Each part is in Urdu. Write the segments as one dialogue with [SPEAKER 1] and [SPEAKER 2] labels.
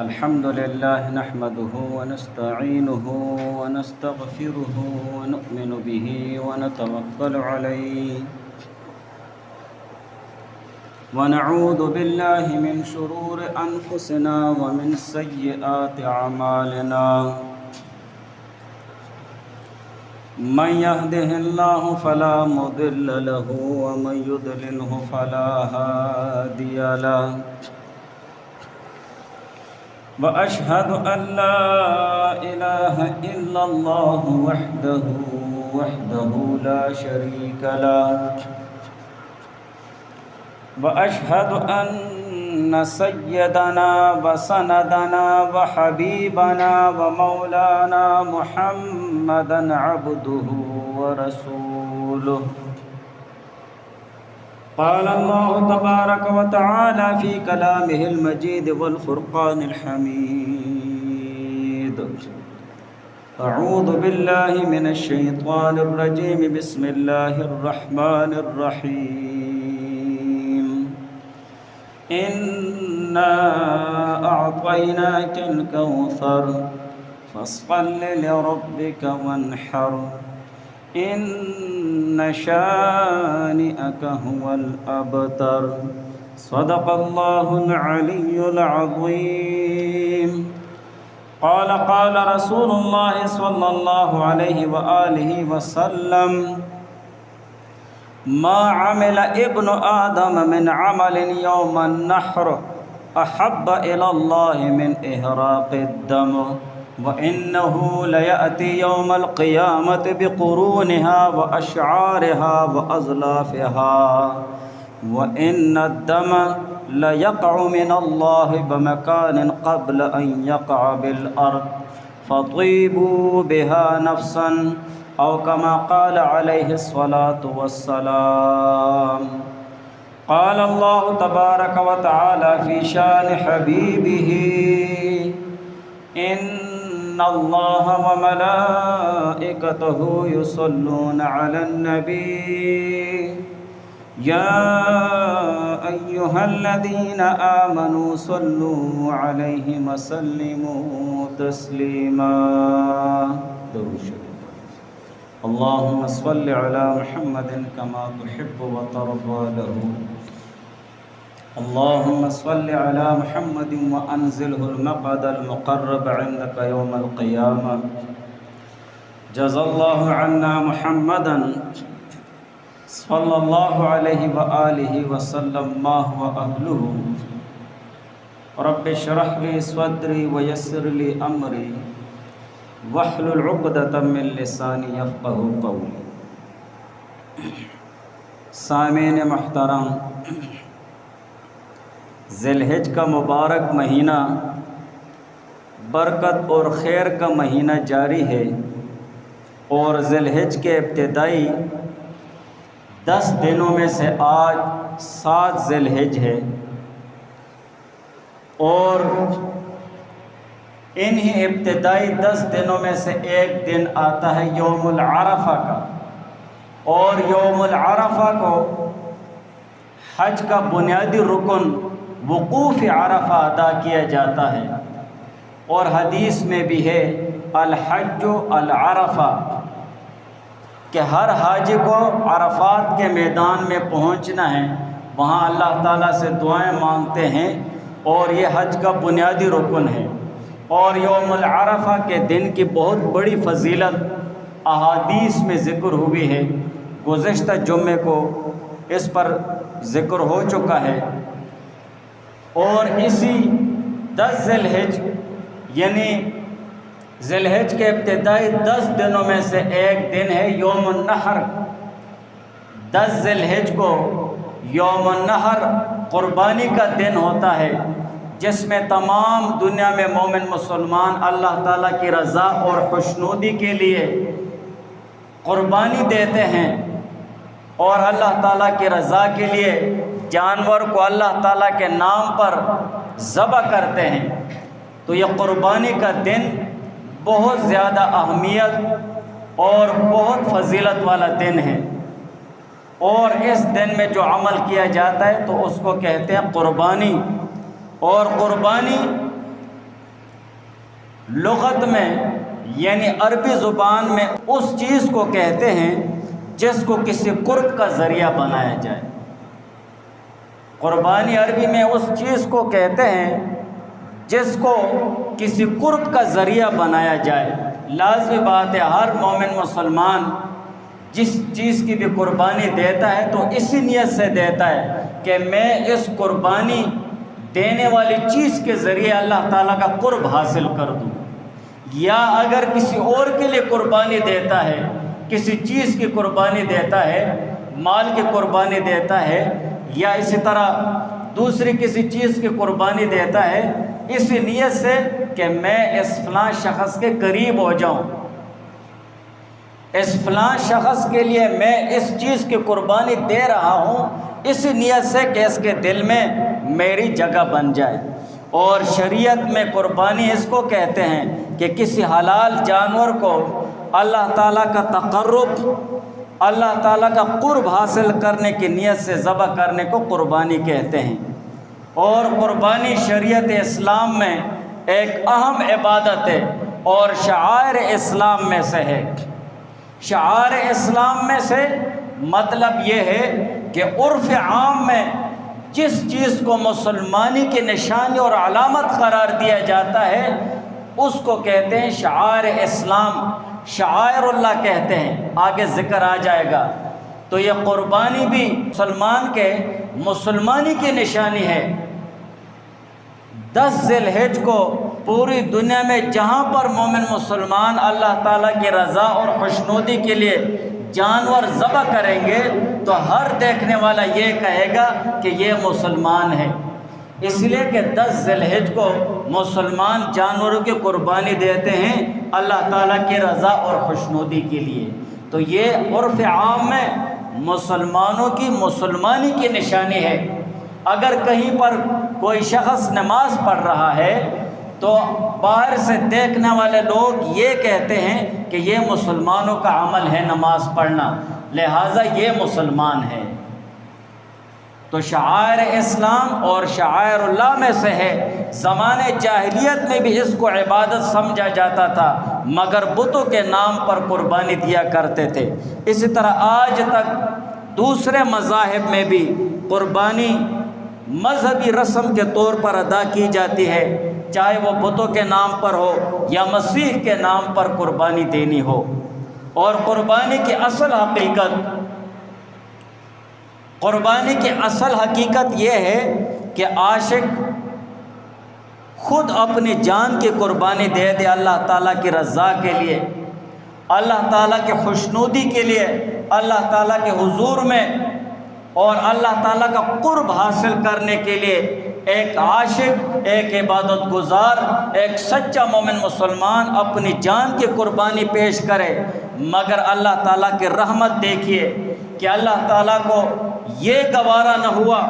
[SPEAKER 1] الحمد لله نحمده ونستعينه ونستغفره ونؤمن به ونتوكل عليه ونعوذ بالله من شرور أنفسنا ومن سيئات أعمالنا من يهده الله فلا مضل له ومن يضلله فلا هادي له وأشهد أن لا إله إلا الله وحده لا شريك له وأشهد أن سيدنا وسندنا وحبيبنا ومولانا محمدا عبده ورسوله قال الله تبارك وتعالى في كلامه المجيد والفرقان الحميد أعوذ بالله من الشيطان الرجيم بسم الله الرحمن الرحيم إنا أعطيناك الكوثر فاصل لربك وانحر إن شانئك هو الأبتر صدق الله العلي العظيم قال رسول الله صلى الله عليه وآله وسلم ما عمل ابن آدم من عمل يوم النحر أحب إلى الله من إهراق الدم وإنه ليأتي يوم القيامة بقرونها وأشعارها وأزلافها وإن الدم ليقع من الله بمكان قبل أن يقع بالأرض فطيبوا بها نفسا أو كما قال عليه الصلاة والسلام قال الله تبارك وتعالى في شان حبيبه إن الله وملائكته يصلون على النبي يا أيها الذين آمنوا صلوا عليه وسلموا تسليما اللهم صل على محمد كما تحب وترضى له اللهم صل على محمد وأنزله المقعد المقرب عندك يوم القيامة جزا الله عنا محمدا صلى الله عليه وآله وسلم ما هو أهله رب اشرح لي صدري ويسر لي أمري واحلل عقدة من لساني يفقهوا قولي سامعین محترم، ذی الحج کا مبارک مہینہ برکت اور خیر کا مہینہ جاری ہے، اور ذی الحج کے ابتدائی 10 دنوں میں سے آج 7 ذی الحج ہے، اور انہی ابتدائی 10 دنوں میں سے ایک دن آتا ہے یوم العرفہ کا، اور یوم العرفہ کو حج کا بنیادی رکن وقوف عرفہ ادا کیا جاتا ہے، اور حدیث میں بھی ہے الحج العرفہ کہ ہر حاجی کو عرفات کے میدان میں پہنچنا ہے، وہاں اللہ تعالیٰ سے دعائیں مانگتے ہیں، اور یہ حج کا بنیادی رکن ہے۔ اور یوم العرفہ کے دن کی بہت بڑی فضیلت احادیث میں ذکر ہوئی ہے، گزشتہ جمعے کو اس پر ذکر ہو چکا ہے، اور اسی 10 ذی الحج یعنی ذی الحج کے ابتدائی 10 دنوں میں سے ایک دن ہے یوم النحر۔ 10 ذی الحج کو یوم النحر قربانی کا دن ہوتا ہے، جس میں تمام دنیا میں مومن مسلمان اللہ تعالیٰ کی رضا اور خوشنودی کے لیے قربانی دیتے ہیں، اور اللہ تعالیٰ کی رضا کے لیے جانور کو اللہ تعالیٰ کے نام پر ذبح کرتے ہیں۔ تو یہ قربانی کا دن بہت زیادہ اہمیت اور بہت فضیلت والا دن ہے، اور اس دن میں جو عمل کیا جاتا ہے تو اس کو کہتے ہیں قربانی۔ اور قربانی لغت میں یعنی عربی زبان میں اس چیز کو کہتے ہیں جس کو کسی قرب کا ذریعہ بنایا جائے۔ قربانی عربی میں اس چیز کو کہتے ہیں جس کو کسی قرب کا ذریعہ بنایا جائے۔ لازمی بات ہے ہر مومن مسلمان جس چیز کی بھی قربانی دیتا ہے تو اسی نیت سے دیتا ہے کہ میں اس قربانی دینے والی چیز کے ذریعے اللہ تعالیٰ کا قرب حاصل کر دوں۔ یا اگر کسی اور کے لیے قربانی دیتا ہے، کسی چیز کی قربانی دیتا ہے، مال کی قربانی دیتا ہے، یا اسی طرح دوسری کسی چیز کی قربانی دیتا ہے اسی نیت سے کہ میں اس فلاں شخص کے قریب ہو جاؤں، اس فلاں شخص کے لیے میں اس چیز کی قربانی دے رہا ہوں، اس نیت سے کہ اس کے دل میں میری جگہ بن جائے۔ اور شریعت میں قربانی اس کو کہتے ہیں کہ کسی حلال جانور کو اللہ تعالیٰ کا تقرب، اللہ تعالیٰ کا قرب حاصل کرنے کی نیت سے ذبح کرنے کو قربانی کہتے ہیں۔ اور قربانی شریعت اسلام میں ایک اہم عبادت ہے اور شعائر اسلام میں سے ہے۔ شعائر اسلام میں سے مطلب یہ ہے کہ عرف عام میں جس چیز کو مسلمانی کی نشانی اور علامت قرار دیا جاتا ہے اس کو کہتے ہیں شعائر اسلام، شعائر اللہ کہتے ہیں، آگے ذکر آ جائے گا۔ تو یہ قربانی بھی مسلمان کے مسلمانی کی نشانی ہے۔ 10 ذی الحجہ کو پوری دنیا میں جہاں پر مومن مسلمان اللہ تعالیٰ کی رضا اور خوشنودی کے لیے جانور ذبح کریں گے تو ہر دیکھنے والا یہ کہے گا کہ یہ مسلمان ہے، اس لیے کہ 10 ذی الحجہ کو مسلمان جانوروں کی قربانی دیتے ہیں اللہ تعالیٰ کی رضا اور خوشنودی کے لیے۔ تو یہ عرف عام میں مسلمانوں کی مسلمانی کی نشانی ہے۔ اگر کہیں پر کوئی شخص نماز پڑھ رہا ہے تو باہر سے دیکھنے والے لوگ یہ کہتے ہیں کہ یہ مسلمانوں کا عمل ہے نماز پڑھنا، لہٰذا یہ مسلمان ہے۔ تو شعائر اسلام اور شعائر اللہ میں سے ہے۔ زمانے جاہلیت میں بھی اس کو عبادت سمجھا جاتا تھا مگر بتوں کے نام پر قربانی دیا کرتے تھے۔ اسی طرح آج تک دوسرے مذاہب میں بھی قربانی مذہبی رسم کے طور پر ادا کی جاتی ہے، چاہے وہ بتوں کے نام پر ہو یا مسیح کے نام پر قربانی دینی ہو۔ اور قربانی کی اصل حقیقت یہ ہے کہ عاشق خود اپنی جان کی قربانی دے دے اللہ تعالیٰ کی رضا کے لیے، اللہ تعالیٰ کی خوشنودی کے لیے، اللہ تعالیٰ کے حضور میں اور اللہ تعالیٰ کا قرب حاصل کرنے کے لیے۔ ایک عاشق، ایک عبادت گزار، ایک سچا مومن مسلمان اپنی جان کی قربانی پیش کرے، مگر اللہ تعالیٰ کی رحمت دیکھیے کہ اللہ تعالیٰ کو یہ گوارا نہ ہوا،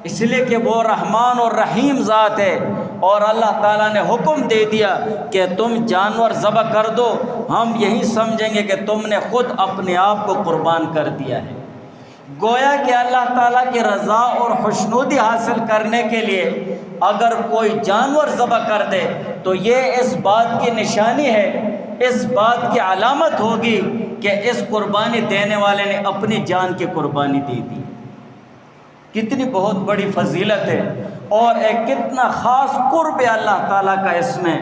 [SPEAKER 1] اس لیے کہ وہ رحمان اور رحیم ذات ہے، اور اللہ تعالیٰ نے حکم دے دیا کہ تم جانور ذبح کر دو، ہم یہی سمجھیں گے کہ تم نے خود اپنے آپ کو قربان کر دیا ہے۔ گویا کہ اللہ تعالیٰ کی رضا اور خوشنودی حاصل کرنے کے لیے اگر کوئی جانور ذبح کر دے تو یہ اس بات کی نشانی ہے، اس بات کی علامت ہوگی کہ اس قربانی دینے والے نے اپنی جان کی قربانی دے دی۔ کتنی بہت بڑی فضیلت ہے اور ایک کتنا خاص قرب ہے اللہ تعالیٰ کا اس میں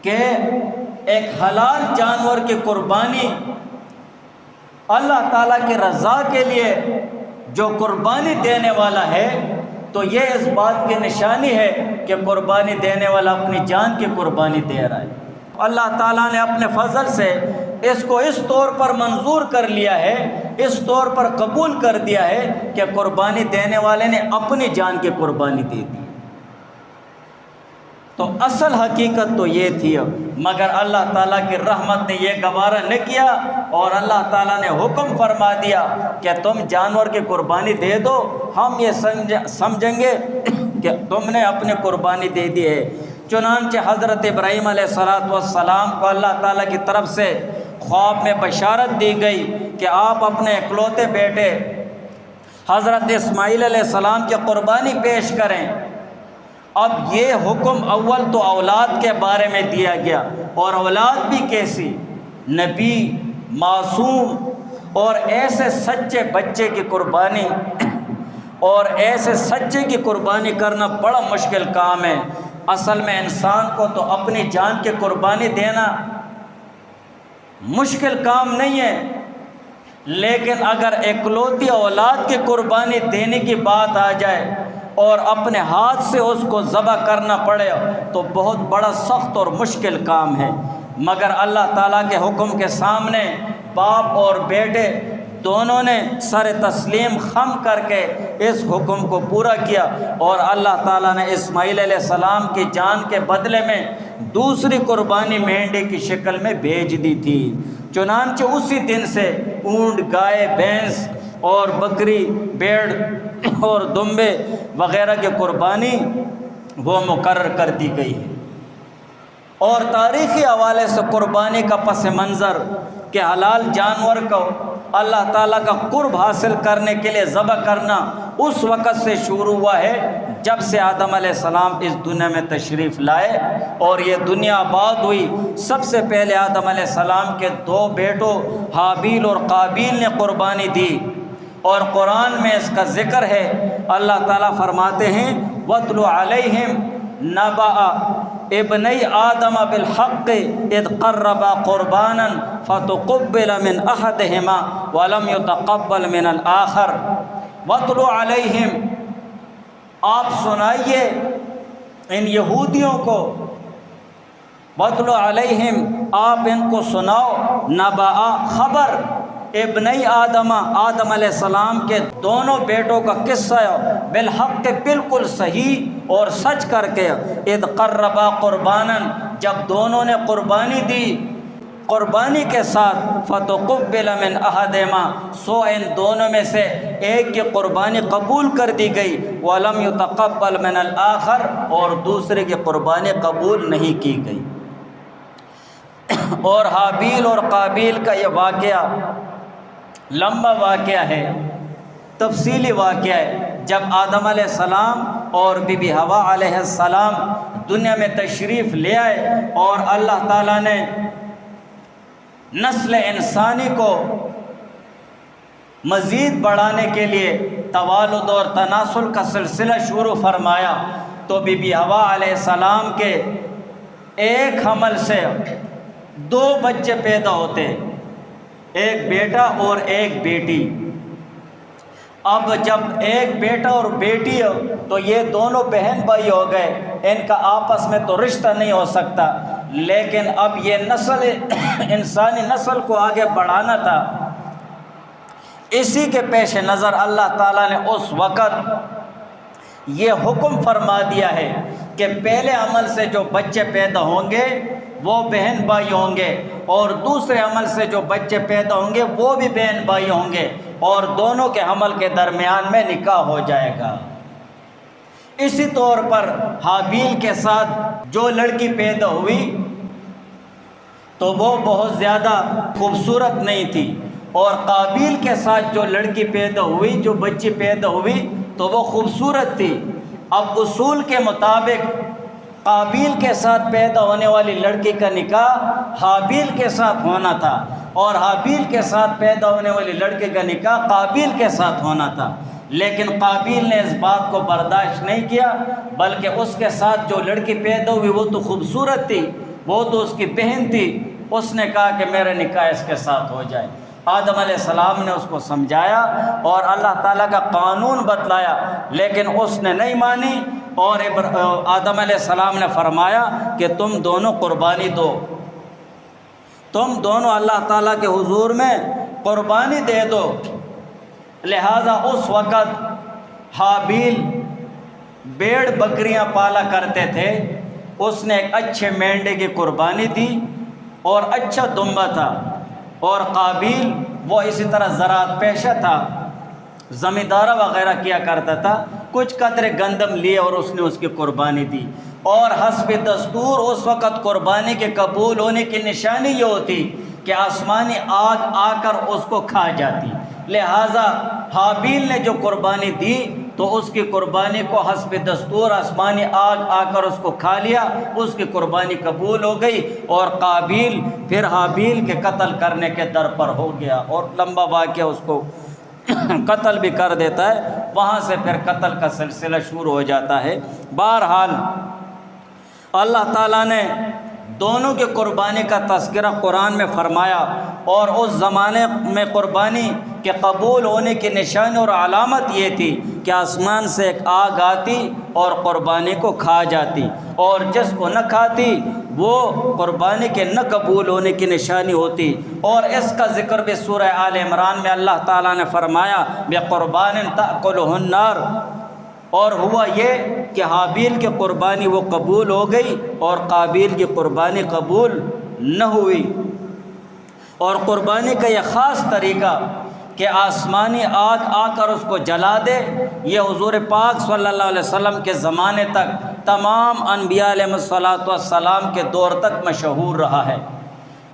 [SPEAKER 1] کہ ایک حلال جانور کی قربانی اللہ تعالیٰ کی رضا کے لیے جو قربانی دینے والا ہے تو یہ اس بات کی نشانی ہے کہ قربانی دینے والا اپنی جان کی قربانی دے رہا ہے۔ اللہ تعالیٰ نے اپنے فضل سے اس کو اس طور پر منظور کر لیا ہے، اس طور پر قبول کر دیا ہے کہ قربانی دینے والے نے اپنی جان کی قربانی دے دی۔ تو اصل حقیقت تو یہ تھی، مگر اللہ تعالیٰ کی رحمت نے یہ گوارا نہ کیا اور اللہ تعالیٰ نے حکم فرما دیا کہ تم جانور کی قربانی دے دو، ہم یہ سمجھیں گے کہ تم نے اپنی قربانی دے دی ہے۔ چنانچہ حضرت ابراہیم علیہ السلام کو اللہ تعالیٰ کی طرف سے خواب میں بشارت دی گئی کہ آپ اپنے اکلوتے بیٹے حضرت اسماعیل علیہ السلام کی قربانی پیش کریں، اب یہ حکم اول تو اولاد کے بارے میں دیا گیا، اور اولاد بھی کیسی؟ نبی، معصوم، اور ایسے سچے بچے کی قربانی، اور ایسے سچے کی قربانی کرنا بڑا مشکل کام ہے۔ اصل میں انسان کو تو اپنی جان کی قربانی دینا مشکل کام نہیں ہے، لیکن اگر اکلوتی اولاد کی قربانی دینے کی بات آ جائے اور اپنے ہاتھ سے اس کو ذبح کرنا پڑے تو بہت بڑا سخت اور مشکل کام ہے۔ مگر اللہ تعالیٰ کے حکم کے سامنے باپ اور بیٹے دونوں نے سر تسلیم خم کر کے اس حکم کو پورا کیا، اور اللہ تعالیٰ نے اسماعیل علیہ السلام کی جان کے بدلے میں دوسری قربانی مینڈے کی شکل میں بھیج دی تھی۔ چنانچہ اسی دن سے اونٹ، گائے، بھینس اور بکری، بھیڑ اور دمبے وغیرہ کی قربانی وہ مقرر کر دی گئی ہے۔ اور تاریخی حوالے سے قربانی کا پس منظر کہ حلال جانور کو اللہ تعالیٰ کا قرب حاصل کرنے کے لیے ذبح کرنا اس وقت سے شروع ہوا ہے جب سے آدم علیہ السلام اس دنیا میں تشریف لائے اور یہ دنیا آباد ہوئی۔ سب سے پہلے آدم علیہ السلام کے 2 بیٹوں حابیل اور قابیل نے قربانی دی، اور قرآن میں اس کا ذکر ہے۔ اللہ تعالیٰ فرماتے ہیں وَاتْلُ عَلَيْهِمْ نَبَأَ ابنی آدم بالحق اذ قربا قربانا فتقبل من احدهما ولم يتقبل من الآخر وَاتْلُ عَلَيْهِمْ، آپ سنائیے ان یہودیوں کو، وَاتْلُ عَلَيْهِمْ، آپ ان کو سناؤ، نبأ، خبر، ابنی آدم، آدم علیہ السلام کے دونوں بیٹوں کا قصہ بالحق کے بالکل صحیح اور سچ کر کے، اذ قربا قربانا، جب دونوں نے قربانی دی، قربانی کے ساتھ فتقبل من احدہما، سو ان دونوں میں سے ایک کی قربانی قبول کر دی گئی، ولم یتقبل من الآخر، اور دوسرے کی قربانی قبول نہیں کی گئی۔ اور حابیل اور قابیل کا یہ واقعہ لمبا واقعہ ہے، تفصیلی واقعہ ہے۔ جب آدم علیہ السلام اور بی بی حوا علیہ السلام دنیا میں تشریف لے آئے اور اللہ تعالیٰ نے نسل انسانی کو مزید بڑھانے کے لیے توالد اور تناسل کا سلسلہ شروع فرمایا، تو بی بی حوا علیہ السلام کے ایک حمل سے 2 بچے پیدا ہوتے، ایک بیٹا اور ایک بیٹی۔ اب جب ایک بیٹا اور بیٹی ہو تو یہ دونوں بہن بھائی ہو گئے، ان کا آپس میں تو رشتہ نہیں ہو سکتا، لیکن اب یہ نسل انسانی نسل کو آگے بڑھانا تھا۔ اسی کے پیش نظر اللہ تعالیٰ نے اس وقت یہ حکم فرما دیا ہے کہ پہلے عمل سے جو بچے پیدا ہوں گے وہ بہن بھائی ہوں گے، اور دوسرے عمل سے جو بچے پیدا ہوں گے وہ بھی بہن بھائی ہوں گے، اور دونوں کے حمل کے درمیان میں نکاح ہو جائے گا۔ اسی طور پر حابیل کے ساتھ جو لڑکی پیدا ہوئی تو وہ بہت زیادہ خوبصورت نہیں تھی، اور قابیل کے ساتھ جو لڑکی پیدا ہوئی، جو بچی پیدا ہوئی تو وہ خوبصورت تھی۔ اب اصول کے مطابق قابیل کے ساتھ پیدا ہونے والی لڑکی کا نکاح حابیل کے ساتھ ہونا تھا، اور حابیل کے ساتھ پیدا ہونے والی لڑکی کا نکاح قابیل کے ساتھ ہونا تھا، لیکن قابیل نے اس بات کو برداشت نہیں کیا، بلکہ اس کے ساتھ جو لڑکی پیدا ہوئی وہ تو خوبصورت تھی، وہ تو اس کی بہن تھی، اس نے کہا کہ میرا نکاح اس کے ساتھ ہو جائے۔ آدم علیہ السلام نے اس کو سمجھایا اور اللہ تعالیٰ کا قانون بتلایا، لیکن اس نے نہیں مانی، اور آدم علیہ السلام نے فرمایا کہ تم دونوں قربانی دو، تم دونوں اللہ تعالیٰ کے حضور میں قربانی دے دو۔ لہذا اس وقت حابیل بیڑ بکریاں پالا کرتے تھے، اس نے ایک اچھے مینڈے کی قربانی دی اور اچھا دمبا تھا، اور قابیل وہ اسی طرح زراعت پیشہ تھا، زمیندارہ وغیرہ کیا کرتا تھا، کچھ قدر گندم لیے اور اس نے اس کی قربانی دی۔ اور حسب دستور اس وقت قربانی کے قبول ہونے کی نشانی یہ ہوتی کہ آسمانی آگ آ کر اس کو کھا جاتی، لہٰذا حابیل نے جو قربانی دی تو اس کی قربانی کو حسب دستور آسمانی آگ آ کر اس کو کھا لیا، اس کی قربانی قبول ہو گئی، اور قابیل پھر حابیل کے قتل کرنے کے در پر ہو گیا، اور لمبا واقعہ اس کو قتل بھی کر دیتا ہے، وہاں سے پھر قتل کا سلسلہ شروع ہو جاتا ہے۔ بہرحال اللہ تعالیٰ نے دونوں کی قربانی کا تذکرہ قرآن میں فرمایا، اور اس زمانے میں قربانی کے قبول ہونے کی نشانی اور علامت یہ تھی کہ آسمان سے ایک آگ آتی اور قربانی کو کھا جاتی، اور جس کو نہ کھاتی وہ قربانی کے نہ قبول ہونے کی نشانی ہوتی۔ اور اس کا ذکر بھی سورہ آل عمران میں اللہ تعالیٰ نے فرمایا بِقُرْبَانٍ تَأْكُلُهُ النَّارُ، اور ہوا یہ کہ حابیل کی قربانی وہ قبول ہو گئی اور قابیل کی قربانی قبول نہ ہوئی۔ اور قربانی کا یہ خاص طریقہ کہ آسمانی آگ آ کر اس کو جلا دے، یہ حضور پاک صلی اللہ علیہ وسلم کے زمانے تک تمام انبیاء علیہ السلام کے دور تک مشہور رہا ہے۔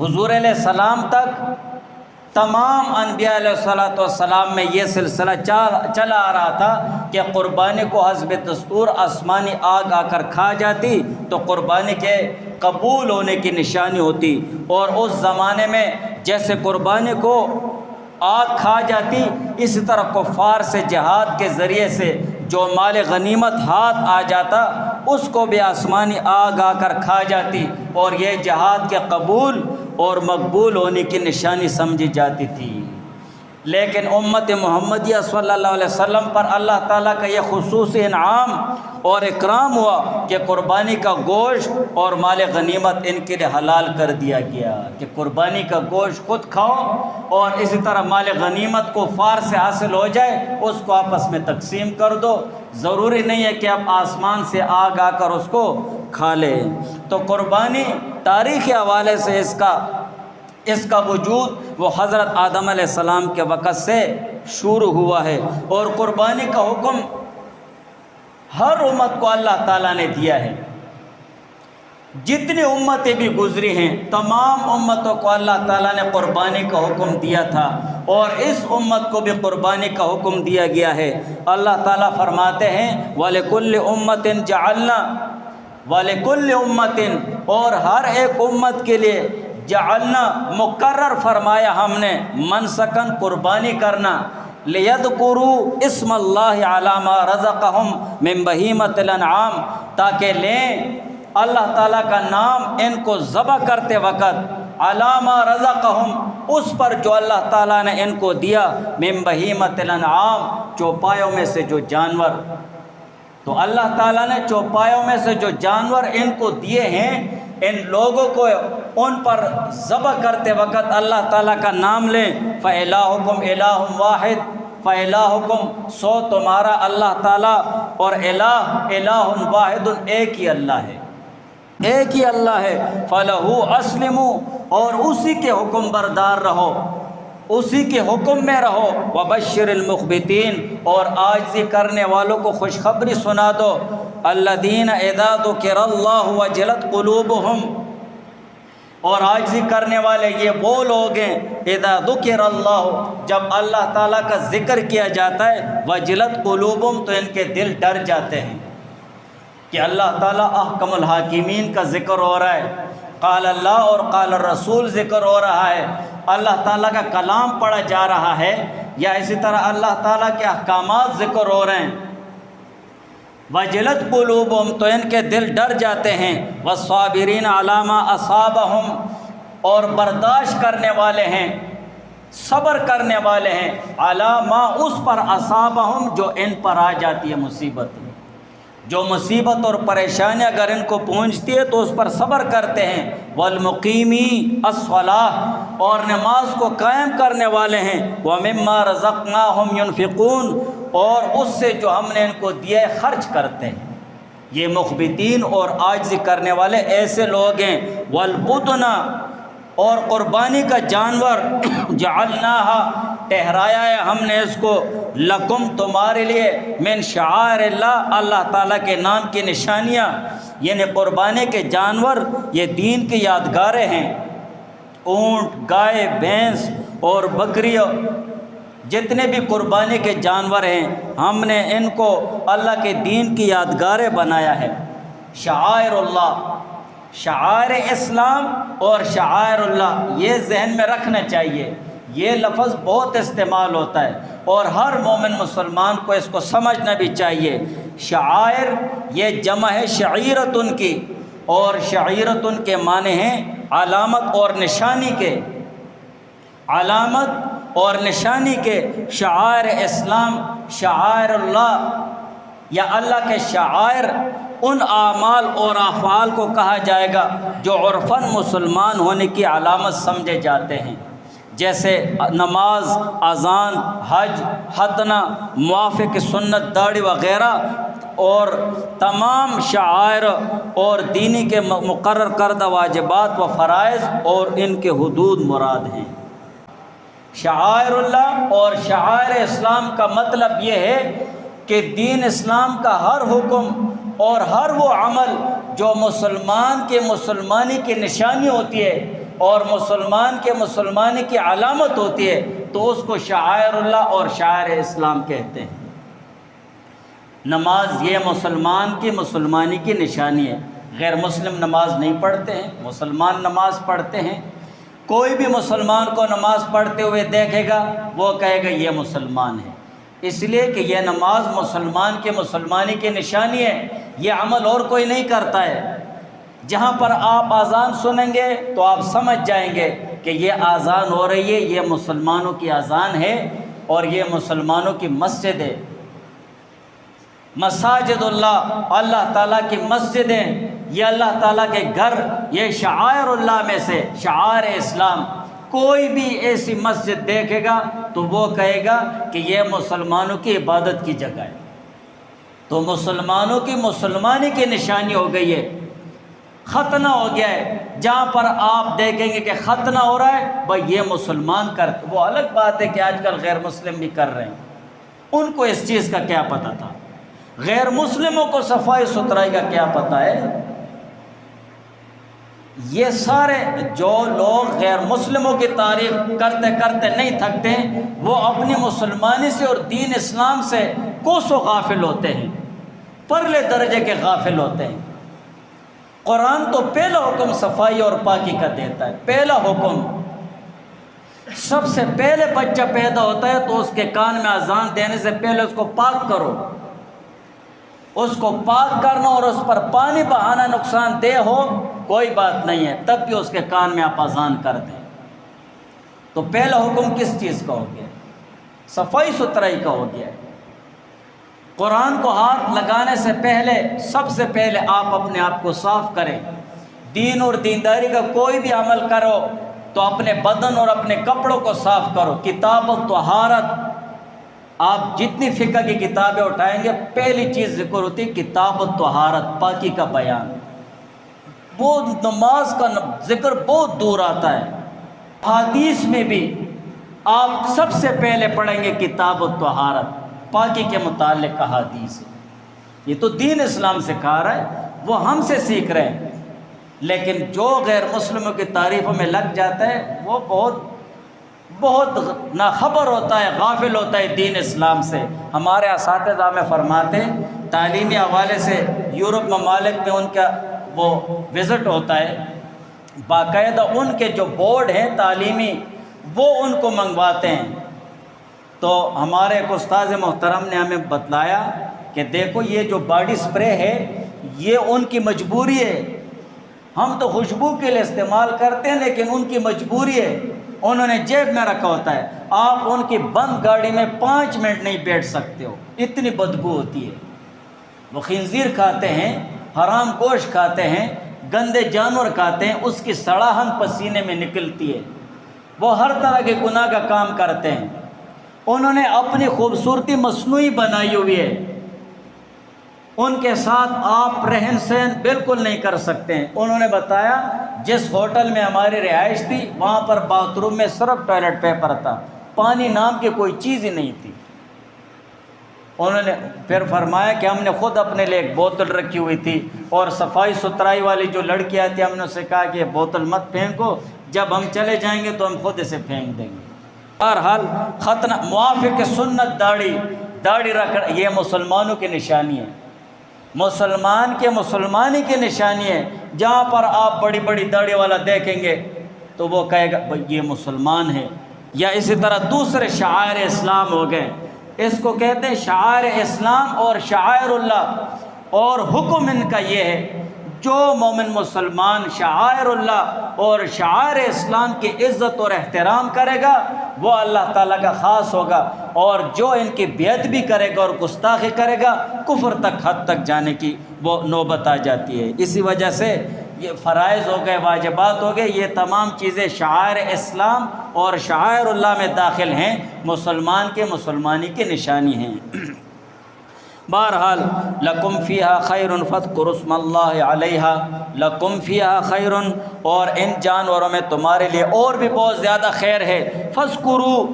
[SPEAKER 1] حضور علیہ السلام تک تمام انبیاء علیہ السلام میں یہ سلسلہ چلا آ رہا تھا کہ قربانی کو حسب دستور آسمانی آگ آ کر کھا جاتی تو قربانی کے قبول ہونے کی نشانی ہوتی، اور اس زمانے میں جیسے قربانی کو آگ کھا جاتی، اسی طرح کفار سے جہاد کے ذریعے سے جو مال غنیمت ہاتھ آ جاتا اس کو بھی آسمانی آگ آ کر کھا جاتی، اور یہ جہاد کے قبول اور مقبول ہونے کی نشانی سمجھی جاتی تھی۔ لیکن امت محمدیہ صلی اللہ علیہ وسلم پر اللہ تعالیٰ کا یہ خصوصی انعام اور اکرام ہوا کہ قربانی کا گوشت اور مال غنیمت ان کے لیے حلال کر دیا گیا کہ قربانی کا گوشت خود کھاؤ، اور اسی طرح مال غنیمت کو فار سے حاصل ہو جائے اس کو آپس میں تقسیم کر دو، ضروری نہیں ہے کہ اب آسمان سے آگ آ کر اس کو کھا لے۔ تو قربانی تاریخی حوالے سے اس کا وجود وہ حضرت آدم علیہ السلام کے وقت سے شروع ہوا ہے، اور قربانی کا حکم ہر امت کو اللہ تعالیٰ نے دیا ہے۔ جتنی امتیں بھی گزری ہیں تمام امتوں کو اللہ تعالیٰ نے قربانی کا حکم دیا تھا، اور اس امت کو بھی قربانی کا حکم دیا گیا ہے۔ اللہ تعالیٰ فرماتے ہیں وَلِكُلِّ أُمَّةٍ جَعَلْنَا، وَلِكُلِّ أُمَّةٍ، اور ہر ایک امت کے لیے جعلنا مقرر فرمایا ہم نے منسکن قربانی کرنا، لِيَذْكُرُوا اسم اللہ علی ما رزقہم من بہیمۃ الانعام، تاکہ لیں اللہ تعالیٰ کا نام ان کو ذبح کرتے وقت علی ما رزقہم، اس پر جو اللہ تعالیٰ نے ان کو دیا، من بہیمۃ الانعام، چوپایوں میں سے جو جانور۔ تو اللہ تعالیٰ نے چوپایوں میں سے جو جانور ان کو دیے ہیں، ان لوگوں کو ان پر ذبح کرتے وقت اللہ تعالیٰ کا نام لیں۔ فَإِلَٰهُكُمْ إِلَٰهٌ وَاحِدٌ، فَإِلَٰهُكُمْ، سو تمہارا اللہ تعالیٰ، اور إِلَٰهٌ وَاحِدٌ، ایک ہی اللہ ہے، ایک ہی اللہ ہے۔ فَلَهُ أَسْلِمُوا، اور اسی کے حکم بردار رہو، اسی کے حکم میں رہو۔ وَبَشِّرِ الْمُخْبِتِينَ، اور عاجزی کرنے والوں کو خوشخبری سنا دو۔ الَّذِينَ إِذَا ذُكِرَ اللَّهُ وَجِلَتْ قُلُوبُهُمْ، اور عاجزی کرنے والے یہ وہ لوگ ہیں اذا ذکر اللہ، جب اللہ تعالیٰ کا ذکر کیا جاتا ہے، وجلت قلوبہم، تو ان کے دل ڈر جاتے ہیں کہ اللہ تعالیٰ احکم الحاکمین کا ذکر ہو رہا ہے، قال اللہ اور قال الرسول ذکر ہو رہا ہے، اللہ تعالیٰ کا کلام پڑھا جا رہا ہے، یا اسی طرح اللہ تعالیٰ کے احکامات ذکر ہو رہے ہیں۔ وجلت قلوبہم، تو ان کے دل ڈر جاتے ہیں۔ والصابرین علی ما اصابہم، اور برداشت کرنے والے ہیں، صبر کرنے والے ہیں، علی ما، اس پر اصابہم، جو ان پر آ جاتی ہے مصیبت، جو مصیبت اور پریشانی اگر ان کو پہنچتی ہے تو اس پر صبر کرتے ہیں۔ والمقیمی الصلاۃ، اور نماز کو قائم کرنے والے ہیں۔ ومما رزقناہم ينفقون، اور اس سے جو ہم نے ان کو دیا ہے خرچ کرتے ہیں۔ یہ مخبتین اور عاجزی کرنے والے ایسے لوگ ہیں۔ والبدن، اور قربانی کا جانور، جعلناہا، ٹھہرایا ہے ہم نے اس کو، لکم، تمہارے لیے، من شعائر اللہ، اللہ تعالیٰ کے نام کی نشانیاں، یعنی قربانی کے جانور یہ دین کی یادگاریں ہیں۔ اونٹ، گائے، بھینس اور بکریوں جتنے بھی قربانی کے جانور ہیں ہم نے ان کو اللہ کے دین کی یادگاریں بنایا ہے۔ شعائر اللہ، شعائر اسلام اور شعائر اللہ، یہ ذہن میں رکھنا چاہیے۔ یہ لفظ بہت استعمال ہوتا ہے اور ہر مومن مسلمان کو اس کو سمجھنا بھی چاہیے۔ شعائر یہ جمع ہے شعیرتن کی، اور شعیرتن کے معنی ہیں علامت اور نشانی کے، علامت اور نشانی کے۔ شعائر اسلام، شعائر اللہ یا اللہ کے شعائر ان اعمال اور افعال کو کہا جائے گا جو عرفاً مسلمان ہونے کی علامت سمجھے جاتے ہیں، جیسے نماز، اذان، حج، ختنہ، موافق سنت، داڑھی وغیرہ، اور تمام شعائر اور دینی کے مقرر کردہ واجبات و فرائض اور ان کے حدود مراد ہیں۔ شعائر اللہ اور شعائر اسلام کا مطلب یہ ہے کہ دین اسلام کا ہر حکم اور ہر وہ عمل جو مسلمان کے مسلمانی کی نشانی ہوتی ہے اور مسلمان کے مسلمانی کی علامت ہوتی ہے تو اس کو شعائر اللہ اور شعائر اسلام کہتے ہیں۔ نماز یہ مسلمان کی مسلمانی کی نشانی ہے۔ غیر مسلم نماز نہیں پڑھتے ہیں، مسلمان نماز پڑھتے ہیں۔ کوئی بھی مسلمان کو نماز پڑھتے ہوئے دیکھے گا وہ کہے گا یہ مسلمان ہے، اس لیے کہ یہ نماز مسلمان کے مسلمانی کی نشانی ہے، یہ عمل اور کوئی نہیں کرتا ہے۔ جہاں پر آپ اذان سنیں گے تو آپ سمجھ جائیں گے کہ یہ اذان ہو رہی ہے، یہ مسلمانوں کی اذان ہے اور یہ مسلمانوں کی مسجد ہے۔ مساجد اللہ، اللہ تعالیٰ کی مسجدیں، یہ اللہ تعالیٰ کے گھر، یہ شعائر اللہ میں سے شعائر اسلام۔ کوئی بھی ایسی مسجد دیکھے گا تو وہ کہے گا کہ یہ مسلمانوں کی عبادت کی جگہ ہے، تو مسلمانوں کی مسلمانی کی نشانی ہو گئی ہے۔ ختنہ ہو گیا ہے، جہاں پر آپ دیکھیں گے کہ ختنہ ہو رہا ہے بھائی یہ مسلمان کرتے، وہ الگ بات ہے کہ آج کل غیر مسلم بھی کر رہے ہیں، ان کو اس چیز کا کیا پتہ تھا؟ غیر مسلموں کو صفائی ستھرائی کا کیا پتہ ہے؟ یہ سارے جو لوگ غیر مسلموں کی تعریف کرتے کرتے نہیں تھکتے وہ اپنی مسلمانی سے اور دین اسلام سے کوسوں غافل ہوتے ہیں، پرلے درجے کے غافل ہوتے ہیں۔ قرآن تو پہلا حکم صفائی اور پاکی کا دیتا ہے، پہلا حکم۔ سب سے پہلے بچہ پیدا ہوتا ہے تو اس کے کان میں اذان دینے سے پہلے اس کو پاک کرو، اس کو پاک کرنا اور اس پر پانی بہانا نقصان دہ ہو کوئی بات نہیں ہے، تب بھی اس کے کان میں آپ اذان کر دیں۔ تو پہلا حکم کس چیز کا ہو گیا؟ صفائی ستھرائی کا ہو گیا۔ قرآن کو ہاتھ لگانے سے پہلے سب سے پہلے آپ اپنے آپ کو صاف کریں۔ دین اور دینداری کا کوئی بھی عمل کرو تو اپنے بدن اور اپنے کپڑوں کو صاف کرو۔ کتاب و طہارت، آپ جتنی فقہ کی کتابیں اٹھائیں گے پہلی چیز ذکر ہوتی ہے کتاب و طہارت، پاکی کا بیان۔ وہ نماز کا ذکر بہت دور آتا ہے۔ حدیث میں بھی آپ سب سے پہلے پڑھیں گے کتاب و طہارت، پاکی کے متعلق احادیث۔ یہ تو دین اسلام سکھا رہا ہے، وہ ہم سے سیکھ رہے ہیں، لیکن جو غیر مسلموں کی تعریفوں میں لگ جاتا ہے وہ بہت ناخبر ہوتا ہے، غافل ہوتا ہے دین اسلام سے۔ ہمارے اساتذہ میں فرماتے ہیں تعلیمی حوالے سے یورپ ممالک میں ان کا وہ وزٹ ہوتا ہے، باقاعدہ ان کے جو بورڈ ہیں تعلیمی وہ ان کو منگواتے ہیں۔ تو ہمارے ایک استاذ محترم نے ہمیں بتلایا کہ دیکھو یہ جو باڈی سپرے ہے یہ ان کی مجبوری ہے، ہم تو خوشبو کے لیے استعمال کرتے ہیں لیکن ان کی مجبوری ہے، انہوں نے جیب میں رکھا ہوتا ہے۔ آپ ان کی بند گاڑی میں 5 منٹ نہیں بیٹھ سکتے ہو، اتنی بدبو ہوتی ہے۔ وہ خنزیر کھاتے ہیں، حرام گوشت کھاتے ہیں، گندے جانور کھاتے ہیں، اس کی سڑاہن پسینے میں نکلتی ہے۔ وہ ہر طرح کے گناہ کا کام کرتے ہیں۔ انہوں نے اپنی خوبصورتی مصنوعی بنائی ہوئی ہے، ان کے ساتھ آپ رہن سہن بالکل نہیں کر سکتے ہیں۔ انہوں نے بتایا جس ہوٹل میں ہماری رہائش تھی وہاں پر باتھ روم میں صرف ٹوائلٹ پیپر تھا، پانی نام کی کوئی چیز ہی نہیں تھی۔ انہوں نے پھر فرمایا کہ ہم نے خود اپنے لیے ایک بوتل رکھی ہوئی تھی اور صفائی ستھرائی والی جو لڑکیاں تھیں ہم نے اسے کہا کہ یہ بوتل مت پھینکو، جب ہم چلے جائیں گے تو ہم خود اسے پھینک دیں گے۔ بہرحال ختنہ موافق سنت داڑھی رکھ، یہ مسلمانوں کی نشانی ہے، مسلمان کے مسلمانی کی نشانی ہے۔ جہاں پر آپ بڑی بڑی داڑھی والا دیکھیں گے تو وہ کہے گا بھئی یہ مسلمان ہے۔ یا اسی طرح دوسرے شعائر اسلام ہو گئے، اس کو کہتے ہیں شعائر اسلام اور شعائر اللہ، اور حکم ان کا یہ ہے جو مومن مسلمان شعائر اللہ اور شعائر اسلام کی عزت اور احترام کرے گا وہ اللہ تعالیٰ کا خاص ہوگا، اور جو ان کی بیعت بھی کرے گا اور گستاخی کرے گا کفر تک حد تک جانے کی وہ نوبت آ جاتی ہے۔ اسی وجہ سے یہ فرائض ہو گئے، واجبات ہو گئے، یہ تمام چیزیں شعائر اسلام اور شعائر اللہ میں داخل ہیں، مسلمان کے مسلمانی کی نشانی ہیں۔ بہرحال لکم فیہا خیر فاذکروا اسم اللہ علیہا، لکم فیہا خیر، اور ان جانوروں میں تمہارے لیے اور بھی بہت زیادہ خیر ہے، فاذکروا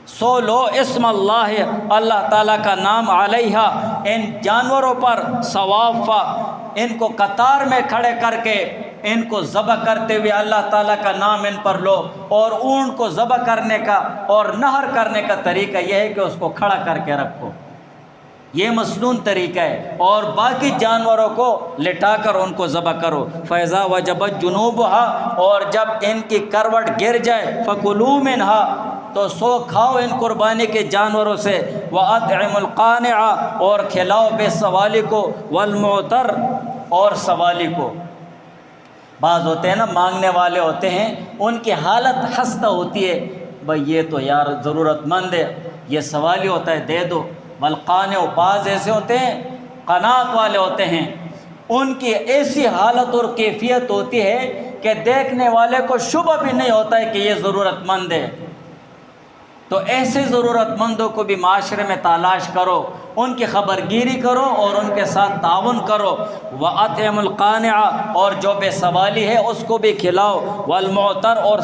[SPEAKER 1] سو لو اسم اللہ تعالیٰ کا نام علیہا، ان جانوروں پر، ثوافا ان کو قطار میں کھڑے کر کے ان کو ذبح کرتے ہوئے اللہ تعالیٰ کا نام ان پر لو، اور اونٹ کو ذبح کرنے کا اور نہر کرنے کا طریقہ یہ ہے کہ اس کو کھڑا کر کے رکھو، یہ مسنون طریقہ ہے، اور باقی جانوروں کو لٹا کر ان کو ذبح کرو۔ فَإِذَا وَجَبَتْ جُنُوبُهَا، اور جب ان کی کروٹ گر جائے، فَكُلُوا مِنْهَا، تو سو کھاؤ ان قربانی کے جانوروں سے، وَأَطْعِمُوا الْقَانِعَ، اور کھلاؤ بے سوالی کو، وَالْمُعْتَرَ، اور سوالی کو۔ بعض ہوتے ہیں نا مانگنے والے ہوتے ہیں، ان کی حالت خستہ ہوتی ہے، بھئی یہ تو یار ضرورت مند ہے، یہ سوالی ہوتا ہے دے دو۔ بلقانے و بعض ایسے ہوتے ہیں قناعت والے ہوتے ہیں، ان کی ایسی حالت اور کیفیت ہوتی ہے کہ دیکھنے والے کو شبہ بھی نہیں ہوتا ہے کہ یہ ضرورت مند ہے۔ تو ایسے ضرورت مندوں کو بھی معاشرے میں تلاش کرو، ان کی خبر گیری کرو اور ان کے ساتھ تعاون کرو۔ وَأَطْعِمُوا الْقَانِعَ، اور جو بے سوالی ہے اس کو بھی کھلاؤ، وَالْمُعْتَرَ، اور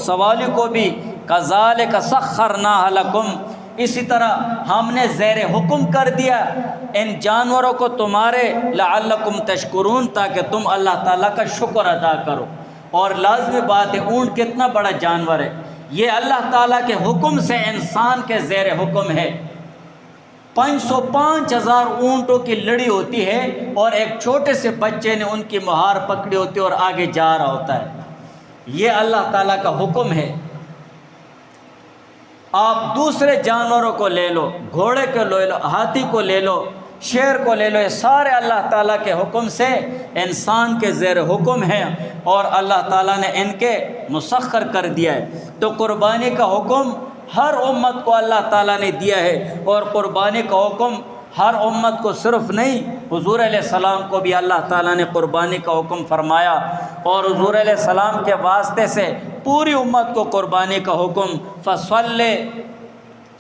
[SPEAKER 1] سوالی کو بھی، كَذَلِكَ سَخَّرْنَاهَا لَكُمْ، اسی طرح ہم نے زیر حکم کر دیا ان جانوروں کو تمہارے، لعلکم تشکرون، تاکہ تم اللہ تعالیٰ کا شکر ادا کرو۔ اور لازمی بات ہے، اونٹ کتنا بڑا جانور ہے، یہ اللہ تعالیٰ کے حکم سے انسان کے زیر حکم ہے۔ 505,000 اونٹوں کی لڑی ہوتی ہے، اور ایک چھوٹے سے بچے نے ان کی مہار پکڑی ہوتی ہے اور آگے جا رہا ہوتا ہے، یہ اللہ تعالیٰ کا حکم ہے۔ آپ دوسرے جانوروں کو لے لو، گھوڑے کو لے لو، ہاتھی کو لے لو، شیر کو لے لو، یہ سارے اللہ تعالیٰ کے حکم سے انسان کے زیر حکم ہیں، اور اللہ تعالیٰ نے ان کے مسخر کر دیا ہے۔ تو قربانی کا حکم ہر امت کو اللہ تعالیٰ نے دیا ہے، اور قربانی کا حکم ہر امت کو صرف نہیں، حضور علیہ السلام کو بھی اللہ تعالیٰ نے قربانی کا حکم فرمایا، اور حضور علیہ السلام کے واسطے سے پوری امت کو قربانی کا حکم۔ فَصَلِّ،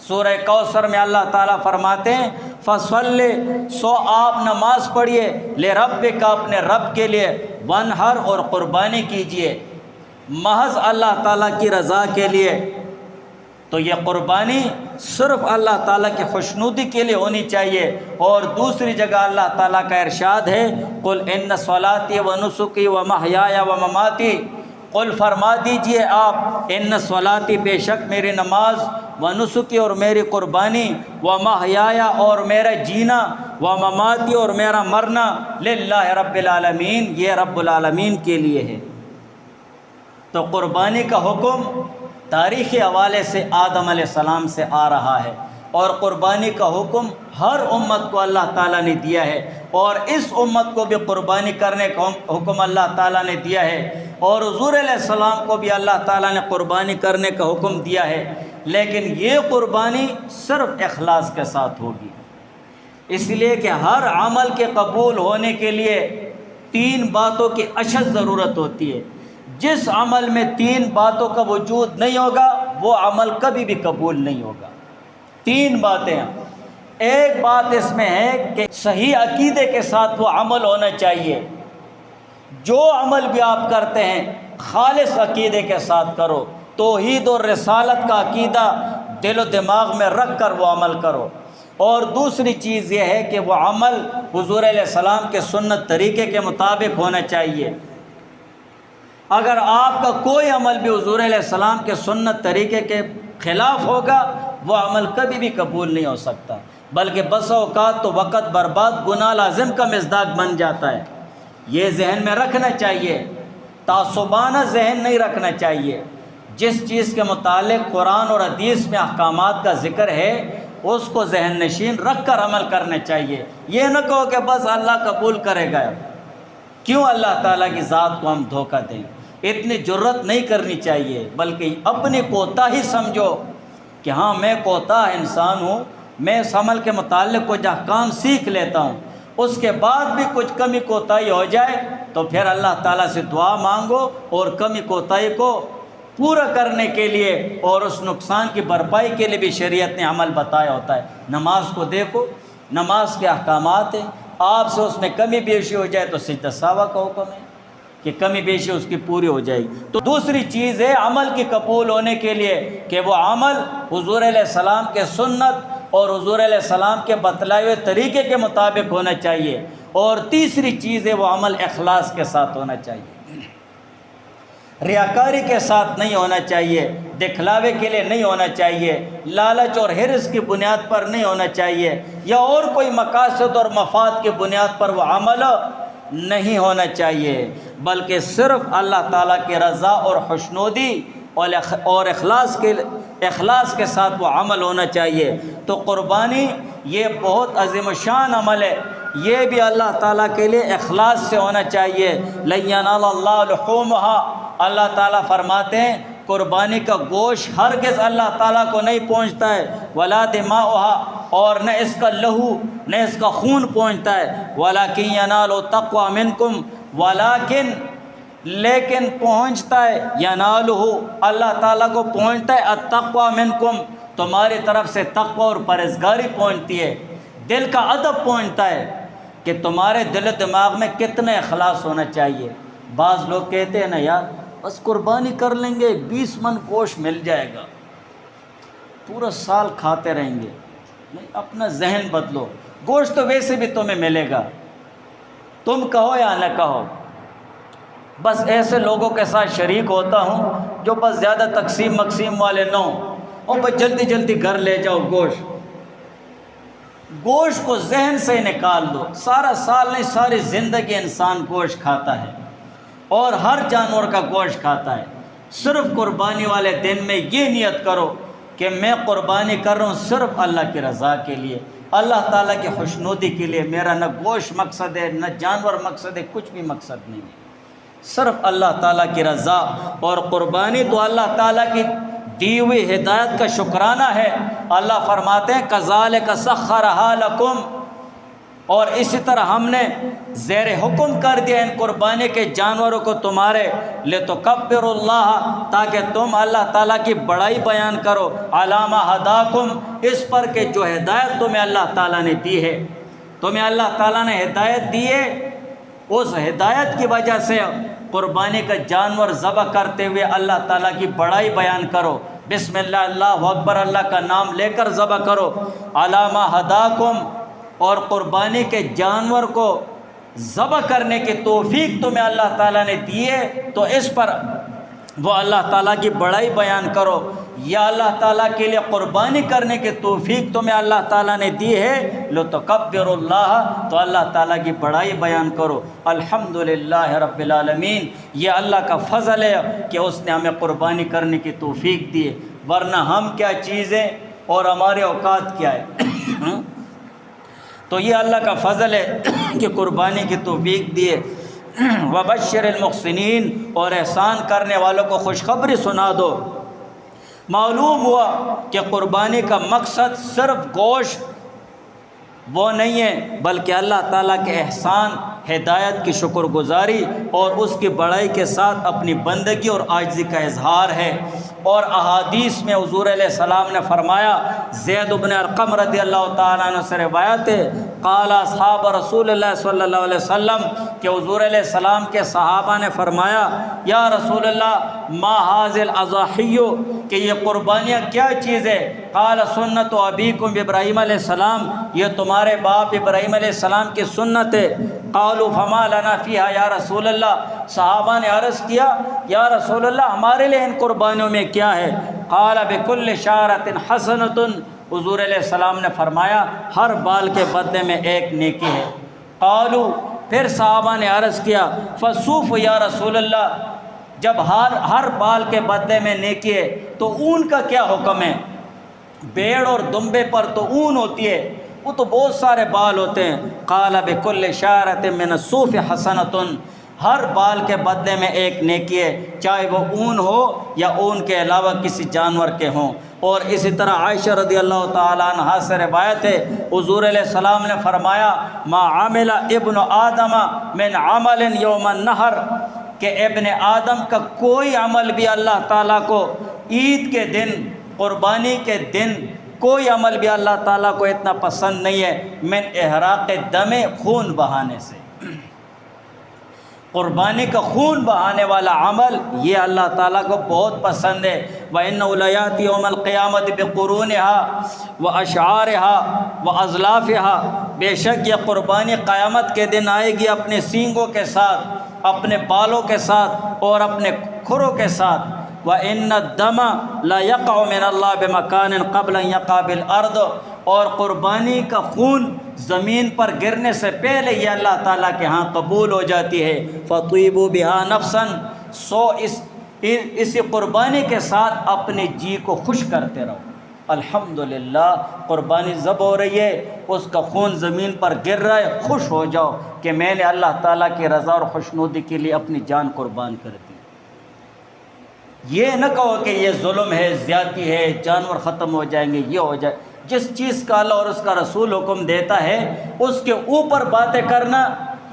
[SPEAKER 1] سورہ کوثر میں اللہ تعالیٰ فرماتے ہیں فَصَلِّ، سو آپ نماز پڑھیے، لِرَبِّكَ، اپنے رب کے لیے، وَانْحَرْ، اور قربانی کیجئے محض اللہ تعالیٰ کی رضا کے لیے۔ تو یہ قربانی صرف اللہ تعالیٰ کی خوشنودی کے لیے ہونی چاہیے۔ اور دوسری جگہ اللہ تعالیٰ کا ارشاد ہے، قُلْ إِنَّ صَلَاتِي وَنُسُكِي وَمَحْيَايَ وَمَمَاتِي، قل فرما دیجئے آپ، ان صلاتی، بے شک میری نماز، ونسکی، اور میری قربانی، ومحیایا، اور میرا جینا، ومماتی، اور میرا مرنا، للہ رب العالمین، یہ رب العالمین کے لیے ہے۔ تو قربانی کا حکم تاریخی حوالے سے آدم علیہ السلام سے آ رہا ہے، اور قربانی کا حکم ہر امت کو اللہ تعالیٰ نے دیا ہے، اور اس امت کو بھی قربانی کرنے کا حکم اللہ تعالیٰ نے دیا ہے، اور حضور علیہ السلام کو بھی اللہ تعالیٰ نے قربانی کرنے کا حکم دیا ہے، لیکن یہ قربانی صرف اخلاص کے ساتھ ہوگی، اس لیے کہ ہر عمل کے قبول ہونے کے لیے 3 باتوں کی اشد ضرورت ہوتی ہے۔ جس عمل میں 3 باتوں کا وجود نہیں ہوگا وہ عمل کبھی بھی قبول نہیں ہوگا۔ 3 باتیں، ایک بات اس میں ہے کہ صحیح عقیدے کے ساتھ وہ عمل ہونا چاہیے، جو عمل بھی آپ کرتے ہیں خالص عقیدے کے ساتھ کرو، توحید اور رسالت کا عقیدہ دل و دماغ میں رکھ کر وہ عمل کرو۔ اور دوسری چیز یہ ہے کہ وہ عمل حضور علیہ السلام کے سنت طریقے کے مطابق ہونا چاہیے۔ اگر آپ کا کوئی عمل بھی حضور علیہ السلام کے سنت طریقے کے خلاف ہوگا وہ عمل کبھی بھی قبول نہیں ہو سکتا، بلکہ بس اوقات تو وقت برباد گناہ لازم کا مصداق بن جاتا ہے۔ یہ ذہن میں رکھنا چاہیے، تعصبانہ ذہن نہیں رکھنا چاہیے۔ جس چیز کے متعلق قرآن اور حدیث میں احکامات کا ذکر ہے اس کو ذہن نشین رکھ کر عمل کرنا چاہیے۔ یہ نہ کہو کہ بس اللہ قبول کرے گا، کیوں اللہ تعالیٰ کی ذات کو ہم دھوکہ دیں؟ اتنی جرت نہیں کرنی چاہیے، بلکہ اپنی کوتاہی سمجھو کہ ہاں میں کوتاہ انسان ہوں، میں اس عمل کے متعلق کچھ احکام سیکھ لیتا ہوں، اس کے بعد بھی کچھ کمی کوتاہی ہو جائے تو پھر اللہ تعالیٰ سے دعا مانگو اور کمی کوتاہی کو پورا کرنے کے لیے اور اس نقصان کی بھرپائی کے لیے بھی شریعت نے عمل بتایا ہوتا ہے۔ نماز کو دیکھو، نماز کے احکامات ہیں، آپ سے اس میں کمی بیشی ہو جائے تو سجدہ سہوا کا حکم ہے کہ کمی بیشی اس کی پوری ہو جائے گی۔ تو دوسری چیز ہے عمل کی قبول ہونے کے لیے کہ وہ عمل حضور علیہ السلام کے سنت اور حضور علیہ السلام کے بتلائے ہوئے طریقے کے مطابق ہونا چاہیے، اور تیسری چیز ہے وہ عمل اخلاص کے ساتھ ہونا چاہیے، ریاکاری کے ساتھ نہیں ہونا چاہیے، دکھلاوے کے لیے نہیں ہونا چاہیے، لالچ اور حرص کی بنیاد پر نہیں ہونا چاہیے، یا اور کوئی مقاصد اور مفاد کی بنیاد پر وہ عمل نہیں ہونا چاہیے، بلکہ صرف اللہ تعالیٰ کی رضا اور خوشنودی اور اخلاص کے ساتھ وہ عمل ہونا چاہیے۔ تو قربانی یہ بہت عظیم الشان عمل ہے، یہ بھی اللہ تعالیٰ کے لیے اخلاص سے ہونا چاہیے۔ لَن يَنَالَ اللَّهُ لُحُومُهَا، اللہ تعالیٰ فرماتے ہیں قربانی کا گوشت ہرگز اللہ تعالیٰ کو نہیں پہنچتا ہے، وَلَا دِمَاؤُهَا، اور نہ اس کا لہو نہ اس کا خون پہنچتا ہے، وَلَكِن يَنَالُ التَّقْوَى مِنْكُمْ، لیکن پہنچتا ہے، يَنَالُهُ اللہ تعالیٰ کو پہنچتا ہے، التَّقْوَى مِنْكُمْ تمہاری طرف سے تقوی اور پرہیزگاری پہنچتی ہے، دل کا ادب پہنچتا ہے کہ تمہارے دل و دماغ میں کتنا اخلاص ہونا چاہیے۔ بعض لوگ کہتے ہیں نا یار بس قربانی کر لیں گے 20 من گوشت مل جائے گا، پورا سال کھاتے رہیں گے۔ نہیں، اپنا ذہن بدلو، گوشت تو ویسے بھی تمہیں ملے گا، تم کہو یا نہ کہو۔ بس ایسے لوگوں کے ساتھ شریک ہوتا ہوں جو بس زیادہ تقسیم مقسیم والے نہ ہوں، اور بس جلدی جلدی گھر لے جاؤ گوشت کو ذہن سے نکال دو۔ سارا سال نہیں، ساری زندگی انسان گوشت کھاتا ہے اور ہر جانور کا گوشت کھاتا ہے۔ صرف قربانی والے دن میں یہ نیت کرو کہ میں قربانی کر رہا ہوں صرف اللہ کی رضا کے لیے، اللہ تعالیٰ کی خوشنودی کے لیے۔ میرا نہ گوشت مقصد ہے نہ جانور مقصد ہے، کچھ بھی مقصد نہیں ہے، صرف اللہ تعالیٰ کی رضا۔ اور قربانی تو اللہ تعالیٰ کی دی ہوئی ہدایت کا شکرانہ ہے۔ اللہ فرماتے ہیں کذالک سخرھا لکم، اور اسی طرح ہم نے زیر حکم کر دیا ان قربانی کے جانوروں کو تمہارے، لتکبروا اللہ، تاکہ تم اللہ تعالیٰ کی بڑائی بیان کرو، علی ما ھداکم، اس پر کہ جو ہدایت تمہیں اللہ تعالیٰ نے دی ہے، تمہیں اللہ تعالیٰ نے ہدایت دی ہے، اس ہدایت کی وجہ سے قربانی کا جانور ذبح کرتے ہوئے اللہ تعالیٰ کی بڑائی بیان کرو، بسم اللہ، اللہ اکبر، اللہ کا نام لے کر ذبح کرو، علی ما ھداکم، اور قربانی کے جانور کو ذبح کرنے کی توفیق تمہیں اللہ تعالیٰ نے دی ہے تو اس پر وہ اللہ تعالیٰ کی بڑائی بیان کرو۔ یا اللہ تعالیٰ کے لیے قربانی کرنے کی توفیق تمہیں اللہ تعالیٰ نے دی ہے، لتکبروا اللہ، تو اللہ تعالیٰ کی بڑائی بیان کرو۔ الحمدللہ رب العالمین، یہ اللہ کا فضل ہے کہ اس نے ہمیں قربانی کرنے کی توفیق دی ہے، ورنہ ہم کیا چیزیں اور ہمارے اوقات کیا ہے۔ تو یہ اللہ کا فضل ہے کہ قربانی کی توفیق دیے۔ وبشر المحسنین، اور احسان کرنے والوں کو خوشخبری سنا دو۔ معلوم ہوا کہ قربانی کا مقصد صرف گوشت وہ نہیں ہے، بلکہ اللہ تعالیٰ کے احسان، ہدایت کی شکر گزاری اور اس کی بڑائی کے ساتھ اپنی بندگی اور عاجزی کا اظہار ہے۔ اور احادیث میں حضور علیہ السلام نے فرمایا، زید بن ارقم رضی اللہ تعالیٰ عنہ سے روایت ہے، قال اصحاب رسول اللہ صلی اللہ علیہ وسلم، کہ حضور علیہ السلام کے صحابہ نے فرمایا، یا رسول اللہ ما ھذ الاضاحی، کہ یہ قربانیاں کیا چیز ہے؟ قال سنت ابیکم ابراہیم علیہ السلام، یہ تمہارے باپ ابراہیم علیہ السلام کی سنت ہے۔ قالوا فما لنا فیہا یا رسول اللہ، صحابہ نے عرض کیا یا رسول اللہ ہمارے لیے ان قربانیوں میں کیا ہے؟ قال بکل شعرۃ حسنۃ، حضور علیہ السلام نے فرمایا ہر بال کے بدلے میں ایک نیکی ہے۔ قالوا، پھر صحابہ نے عرض کیا فصوف یا رسول اللہ، جب ہر بال کے بدلے میں نیکی ہے تو اون کا کیا حکم ہے؟ بیڑ اور دمبے پر تو اون ہوتی ہے، وہ تو بہت سارے بال ہوتے ہیں۔ قال بکل شعرۃ من الصوف حسنۃ، ہر بال کے بدلے میں ایک نیکی ہے، چاہے وہ اون ہو یا اون کے علاوہ کسی جانور کے ہوں۔ اور اسی طرح عائشہ رضی اللہ تعالیٰ عنہا سے روایت ہے، حضور علیہ السلام نے فرمایا ما عمل ابن آدم من عمل یوم النحر، کہ ابن آدم کا کوئی عمل بھی اللہ تعالیٰ کو عید کے دن، قربانی کے دن، کوئی عمل بھی اللہ تعالیٰ کو اتنا پسند نہیں ہے من احراق دم، خون بہانے سے۔ قربانی کا خون بہانے والا عمل یہ اللہ تعالیٰ کو بہت پسند ہے۔ وَإِنَّهُ لَيَأْتِي يَوْمَ الْقِيَامَةِ بِقُرُونِهَا وَأَشْعَارِهَا وَأَزْلَافِهَا، بے شک یہ قربانی قیامت کے دن آئے گی اپنے سینگوں کے ساتھ، اپنے بالوں کے ساتھ اور اپنے کھروں کے ساتھ۔ وَإِنَّ الدَّمَ لَا يَقَعُ مِنَ اللَّهِ بِمَكَانٍ قَبْلَ أَن يَقَعَ بِالْأَرْضِ، اور قربانی کا خون زمین پر گرنے سے پہلے یہ اللہ تعالیٰ کے ہاں قبول ہو جاتی ہے۔ فَطِيبُوا بِهَا نَفْسًا، سو اسی قربانی کے ساتھ اپنے جی کو خوش کرتے رہو۔ الحمدللہ قربانی ذبح ہو رہی ہے، اس کا خون زمین پر گر رہا ہے، خوش ہو جاؤ کہ میں نے اللہ تعالیٰ کی رضا اور خوشنودی کے لیے اپنی جان قربان کر دی۔ یہ نہ کہو کہ یہ ظلم ہے، زیادتی ہے، جانور ختم ہو جائیں گے، یہ ہو جائے۔ جس چیز کا اللہ اور اس کا رسول حکم دیتا ہے اس کے اوپر باتیں کرنا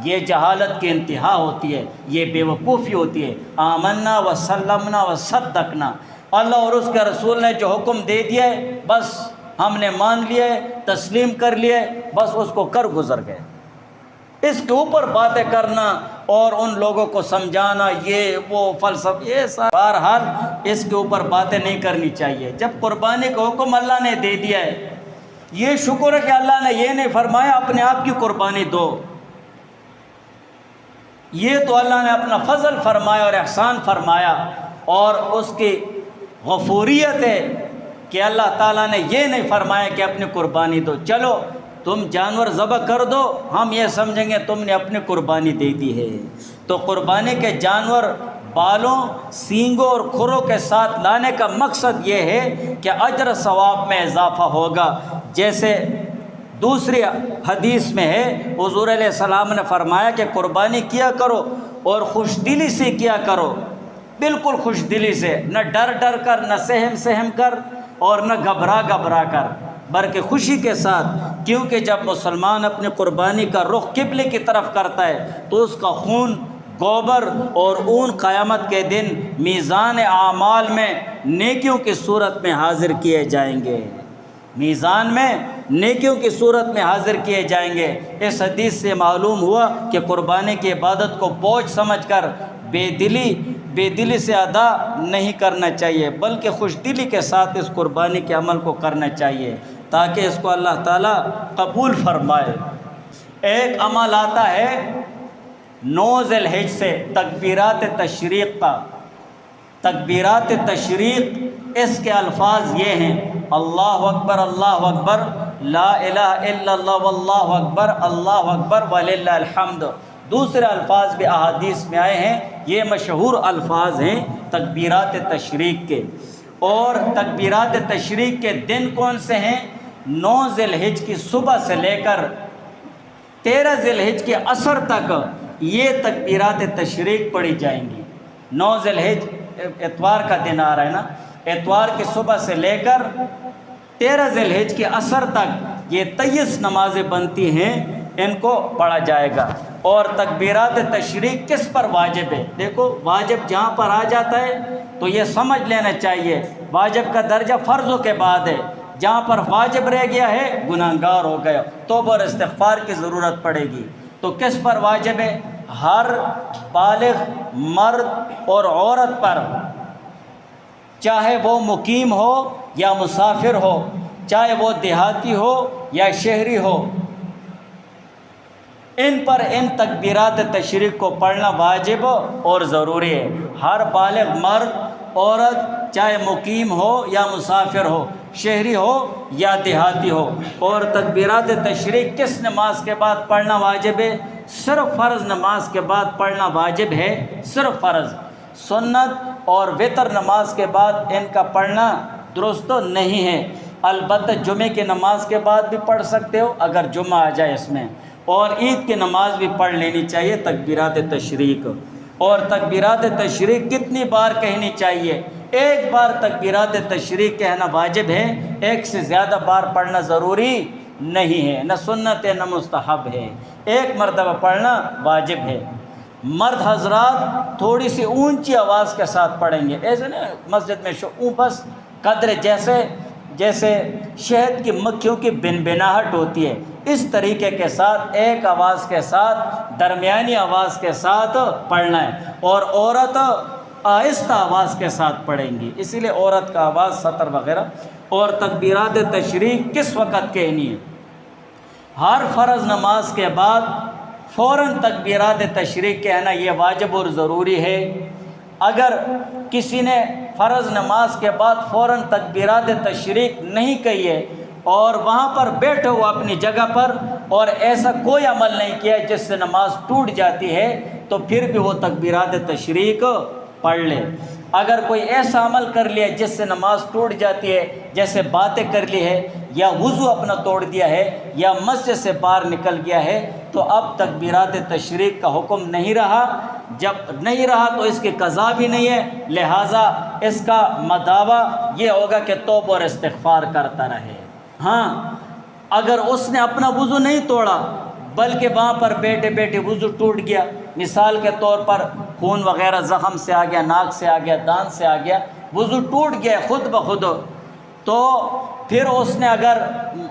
[SPEAKER 1] یہ جہالت کی انتہا ہوتی ہے، یہ بے وقوفی ہوتی ہے۔ آمنا وسلمنا وصدقنا، اللہ اور اس کے رسول نے جو حکم دے دیا ہے بس ہم نے مان لیا ہے، تسلیم کر لیا ہے، بس اس کو کر گزر گئے۔ اس کے اوپر باتیں کرنا اور ان لوگوں کو سمجھانا، یہ وہ فلسفہ، یہ سارا، بہرحال اس کے اوپر باتیں نہیں کرنی چاہیے۔ جب قربانی کا حکم اللہ نے دے دیا ہے، یہ شکر ہے کہ اللہ نے یہ نہیں فرمایا اپنے آپ کی قربانی دو، یہ تو اللہ نے اپنا فضل فرمایا اور احسان فرمایا، اور اس کی غفوریت ہے کہ اللہ تعالیٰ نے یہ نہیں فرمایا کہ اپنی قربانی دو۔ چلو تم جانور ذبح کر دو، ہم یہ سمجھیں گے تم نے اپنی قربانی دے دی ہے۔ تو قربانی کے جانور بالوں، سینگوں اور کھروں کے ساتھ لانے کا مقصد یہ ہے کہ اجر ثواب میں اضافہ ہوگا۔ جیسے دوسری حدیث میں ہے، حضور علیہ السلام نے فرمایا کہ قربانی کیا کرو اور خوش دلی سے کیا کرو، بالکل خوش دلی سے، نہ ڈر ڈر کر، نہ سہم سہم کر اور نہ گھبرا گھبرا کر، بلکہ خوشی کے ساتھ، کیونکہ جب مسلمان اپنی قربانی کا رخ قبلے کی طرف کرتا ہے تو اس کا خون، گوبر اور اون قیامت کے دن میزان اعمال میں نیکیوں کی صورت میں حاضر کیے جائیں گے، میزان میں نیکیوں کی صورت میں حاضر کیے جائیں گے۔ اس حدیث سے معلوم ہوا کہ قربانی کی عبادت کو بوجھ سمجھ کر بے دلی سے ادا نہیں کرنا چاہیے، بلکہ خوش دلی کے ساتھ اس قربانی کے عمل کو کرنا چاہیے تاکہ اس کو اللہ تعالیٰ قبول فرمائے۔ ایک عمل آتا ہے 9 ذی الحجہ سے، تکبیرات تشریق کا۔ تکبیرات تشریق، اس کے الفاظ یہ ہیں: اللہ اکبر اللہ اکبر، لا الہ الا اللہ واللہ اکبر، اللہ اکبر وللہ الحمد۔ دوسرے الفاظ بھی احادیث میں آئے ہیں، یہ مشہور الفاظ ہیں تکبیرات تشریق کے۔ اور تکبیرات تشریق کے دن کون سے ہیں؟ 9 ذی الحجہ کی صبح سے لے کر 13 ذی الحجہ کے عصر تک یہ تکبیرات تشریق پڑھی جائیں گی۔ 9 ذی الحجہ اتوار کا دن آ رہا ہے نا، اتوار کی صبح سے لے کر 13 ذی الحجہ کے عصر تک یہ 23 نمازیں بنتی ہیں، ان کو پڑھا جائے گا۔ اور تکبیرات تشریق کس پر واجب ہے؟ دیکھو، واجب جہاں پر آ جاتا ہے تو یہ سمجھ لینا چاہیے واجب کا درجہ فرضوں کے بعد ہے۔ جہاں پر واجب رہ گیا ہے گناہگار ہو گیا، توبہ اور استغفار کی ضرورت پڑے گی۔ تو کس پر واجب ہے؟ ہر بالغ مرد اور عورت پر، چاہے وہ مقیم ہو یا مسافر ہو، چاہے وہ دیہاتی ہو یا شہری ہو، ان پر ان تکبیرات تشریق کو پڑھنا واجب اور ضروری ہے۔ ہر بالغ مرد، عورت، چاہے مقیم ہو یا مسافر ہو، شہری ہو یا دیہاتی ہو۔ اور تکبیرات تشریق کس نماز کے بعد پڑھنا واجب ہے؟ صرف فرض نماز کے بعد پڑھنا واجب ہے، صرف فرض۔ سنت اور وتر نماز کے بعد ان کا پڑھنا درست نہیں ہے۔ البتہ جمعے کی نماز کے بعد بھی پڑھ سکتے ہو اگر جمعہ آ جائے اس میں، اور عید کی نماز بھی پڑھ لینی چاہیے تکبیرات تشریق۔ اور تکبیرات تشریق کتنی بار کہنی چاہیے؟ ایک بار تکبیرات تشریق کہنا واجب ہے، ایک سے زیادہ بار پڑھنا ضروری نہیں ہے، نہ سنت ہے نہ مستحب ہے، ایک مرتبہ پڑھنا واجب ہے۔ مرد حضرات تھوڑی سی اونچی آواز کے ساتھ پڑھیں گے، ایسے نا مسجد میں بس قدر جیسے شہد کی مکھیوں کی بنبناہٹ ہوتی ہے، اس طریقے کے ساتھ ایک آواز کے ساتھ، درمیانی آواز کے ساتھ پڑھنا ہے۔ اور عورت آہستہ آواز کے ساتھ پڑھیں گی، اسی لیے عورت کا آواز سطر وغیرہ۔ اور تکبیرات تشریق کس وقت کہنی ہے؟ ہر فرض نماز کے بعد فوراً تکبیرات تشریق کہنا یہ واجب اور ضروری ہے۔ اگر کسی نے فرض نماز کے بعد فوراً تکبیرات تشریق نہیں کہی ہے اور وہاں پر بیٹھے ہو اپنی جگہ پر اور ایسا کوئی عمل نہیں کیا جس سے نماز ٹوٹ جاتی ہے، تو پھر بھی وہ تکبیرات تشریق پڑھ لے۔ اگر کوئی ایسا عمل کر لیا جس سے نماز ٹوٹ جاتی ہے، جیسے باتیں کر لی ہے یا وضو اپنا توڑ دیا ہے یا مسجد سے باہر نکل گیا ہے، تو اب تکبیرات تشریق کا حکم نہیں رہا۔ جب نہیں رہا تو اس کی قضا بھی نہیں ہے، لہٰذا اس کا مداوع یہ ہوگا کہ توبہ اور استغفار کرتا رہے۔ ہاں، اگر اس نے اپنا وضو نہیں توڑا بلکہ وہاں پر بیٹھے بیٹھے وضو ٹوٹ گیا، مثال کے طور پر خون وغیرہ زخم سے آ گیا، ناک سے آ گیا، دان سے آ گیا، وضو ٹوٹ گیا خود بخود، تو پھر اس نے اگر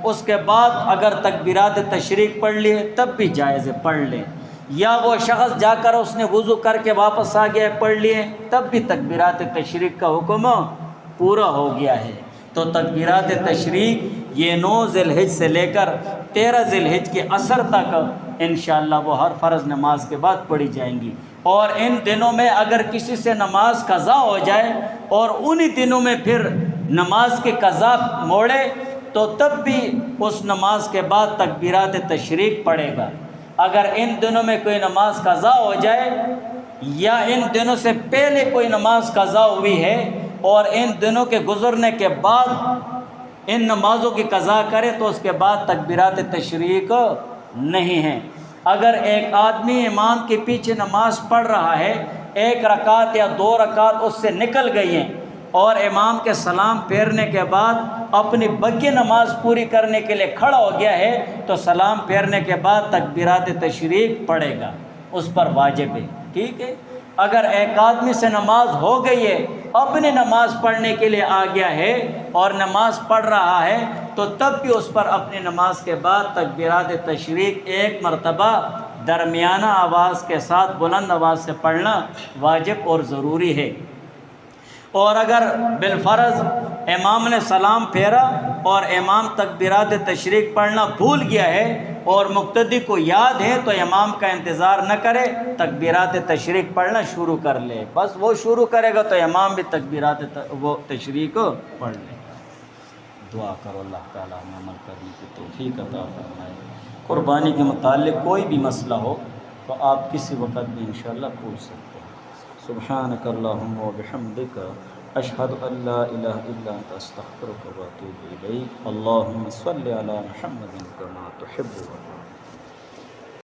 [SPEAKER 1] اس کے بعد اگر تکبیرات تشریق پڑھ لیے تب بھی جائز ہے، پڑھ لے۔ یا وہ شخص جا کر اس نے وضو کر کے واپس آ گیا پڑھ لیے تب بھی تکبیرات تشریق کا حکم پورا ہو گیا ہے۔ تو تکبیرات تشریق یہ 9 ذی الحجہ سے لے کر 13 ذی الحجہ کے عصر تک انشاءاللہ وہ ہر فرض نماز کے بعد پڑھی جائیں گی۔ اور ان دنوں میں اگر کسی سے نماز قضا ہو جائے اور انہی دنوں میں پھر نماز کی قضا موڑے تو تب بھی اس نماز کے بعد تکبیرات تشریق پڑھے گا۔ اگر ان دنوں میں کوئی نماز قضا ہو جائے یا ان دنوں سے پہلے کوئی نماز قضا ہوئی ہے اور ان دنوں کے گزرنے کے بعد ان نمازوں کی قضا کرے تو اس کے بعد تکبیرات تشریق نہیں ہیں۔ اگر ایک آدمی امام کے پیچھے نماز پڑھ رہا ہے، 1 رکعت یا 2 رکعت اس سے نکل گئی ہیں اور امام کے سلام پھیرنے کے بعد اپنی بقیہ نماز پوری کرنے کے لیے کھڑا ہو گیا ہے تو سلام پھیرنے کے بعد تکبیرات تشریق پڑھے گا، اس پر واجب ہے، ٹھیک ہے۔ اگر ایک آدمی سے نماز ہو گئی ہے، اپنی نماز پڑھنے کے لیے آ گیا ہے اور نماز پڑھ رہا ہے تو تب بھی اس پر اپنی نماز کے بعد تکبیرات تشریق 1 مرتبہ درمیانہ آواز کے ساتھ بلند آواز سے پڑھنا واجب اور ضروری ہے۔ اور اگر بالفرض امام نے سلام پھیرا اور امام تکبیرات تشریق پڑھنا بھول گیا ہے اور مقتدی کو یاد ہے تو امام کا انتظار نہ کرے، تکبیرات تشریق پڑھنا شروع کر لے، بس وہ شروع کرے گا تو امام بھی تکبیرات تشریق پڑھ لے۔ دعا کرو اللہ تعالیٰ ہمیں عمل کرنے کی توفیق عطا فرمائے۔ قربانی کے متعلق کوئی بھی مسئلہ ہو تو آپ کسی وقت بھی انشاءاللہ پوچھ سکتے ہیں۔ سبحانک اللہم و بحمدک اشہد ان لا الہ الا انت استغفرک و اتوب الیک۔ اللہم صلی علی محمد کما تحب و